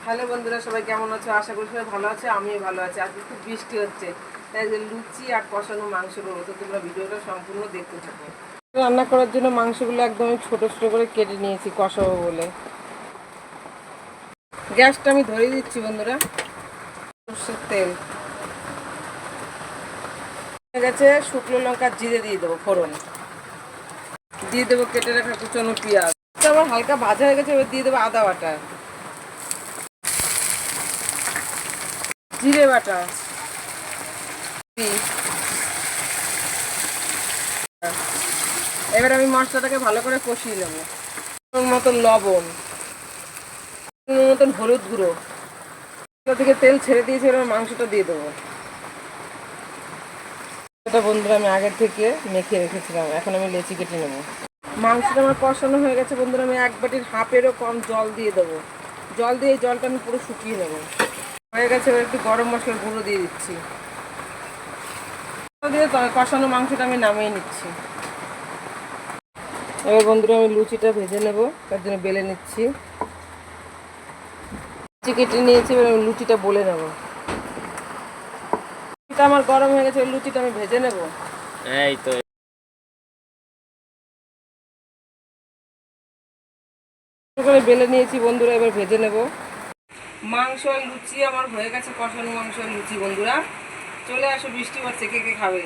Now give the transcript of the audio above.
Hello বন্ধুরা, সবাই কেমন আছো? আশা করি সবাই ভালো আছে, আমিও ভালো আছি। আজকে খুব বৃষ্টি হচ্ছে, তাই যে লুচি আর কষানো মাংস করবো, তো তোমরা ভিডিওটা সম্পূর্ণ দেখতে থাকো। রান্না করার জন্য মাংসগুলো একদমই ছোট ছোট করে কেটে নিয়েছি কষাবো বলে। গ্যাসটা আমি ধরিয়ে দিচ্ছি বন্ধুরা। সরষের তেল হয়ে গেছে, শুকনো লঙ্কা জিরে দিয়ে দেবো ফোড়ন, দিয়ে দেবো কেটে রাখা কুচনো পেঁয়াজ। আমার হালকা ভাজা হয়ে গেছে, এবার দিয়ে দেবো আদা বাটা, জিরে বাটা, এবার আমি মশলাটাকে ভালো করে কষিয়ে নেবো। মতন লবণ, মতন হলুদ গুঁড়ো থেকে তেল ছেড়ে দিয়েছি, এবার মাংসটা দিয়ে দেবো। এটা বন্ধুরা আমি আগের থেকে মেখে রেখেছিলাম, এখন আমি লেচি কেটে নেবো। মাংসটা আমার কষানো হয়ে গেছে বন্ধুরা, আমি 1 বাটির হাফেরও কম জল দিয়ে দেবো। জল দিয়ে এই জলটা আমি পুরো শুকিয়ে নেবো। হয়ে গেছে, এবার একটু গরম মশলার গুঁড়ো দিয়ে দিচ্ছি, দিয়ে কষানো মাংসটা আমি নামিয়ে নিচ্ছি। এবার বন্ধুরা আমি লুচিটা ভেজে নেবো, তার জন্য বেলে নিচ্ছি। লুচি কেটে নিয়েছি, এবার আমি লুচিটা বলে নেবো। লুচিটা আমার গরম হয়ে গেছে, লুচিটা আমি ভেজে নেবো। এই তো করে বেলে নিয়েছি বন্ধুরা, এবার ভেজে নেব। মাংস আর লুচি আমার হয়ে গেছে, কষানো মাংস আর লুচি। বন্ধুরা চলে আসো, বৃষ্টি পড়ছে, কে কে খাবে?